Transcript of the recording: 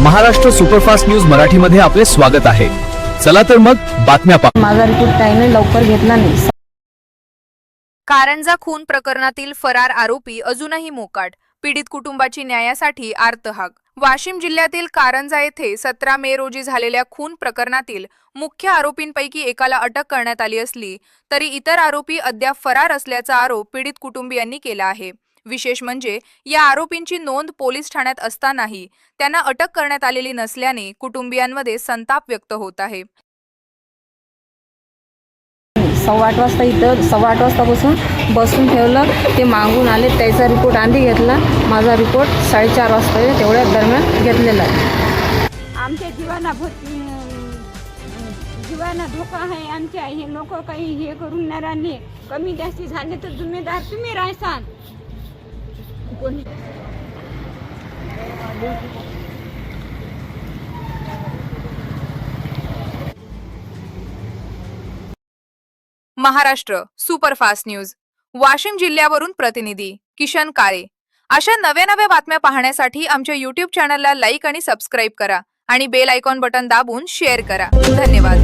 Maharashtra superfast news Marathi मध्ये आपले स्वागत आहे। चला तर मग बातम्या पाहू। माझा रिपोर्ट त्याने लवकर घेतला नाही। कारंजा खून प्रकरणातील फरार आरोपी अजूनही मोकाट, पीडित कुटुंबाची न्यायासाठी आर्त हाक। वाशिम जिल्ह्यातील कारंजा येथे 17 मे रोजी झालेल्या खून प्रकरणातील मुख्य आरोपींपैकी एकाला अटक करण्यात आली असली तरी इतर आरोपी अद्याप फरार असल्याचा आरोप पीडित कुटुंबियांनी केला आहे। विशेष म्हणजे या आरोपींची नोंद पोलीस ठाण्यात असतानाही त्यांना अटक करण्यात आलेली नसल्याने कुटुंबियांमध्ये संताप व्यक्त होत आहे। 8:15 वाजता इथं 8:15 वाजता बसून ठेवलं, ते मागून आले, त्याचा रिपोर्ट आधी घेतला, माझा रिपोर्ट 4:30 वाजता तेवढ्या दरम्यान घेतलेला आहे। आमच्या जीवाला धोका आहे आमच्या। हे लोक काही हे करून नाही राहिले, कमी जास्ती झाले तर जिम्मेदार तुम्ही राहसान। महाराष्ट्र सुपरफास्ट न्यूज वाशिम जिल्ह्यावरून प्रतिनिधी किशन काळे। अशा नव्या बातम्या पाहण्यासाठी आमच्या YouTube चॅनलला लाईक आणि सबस्क्राइब करा आणि बेल आयकॉन बटन दाबून शेअर करा। धन्यवाद।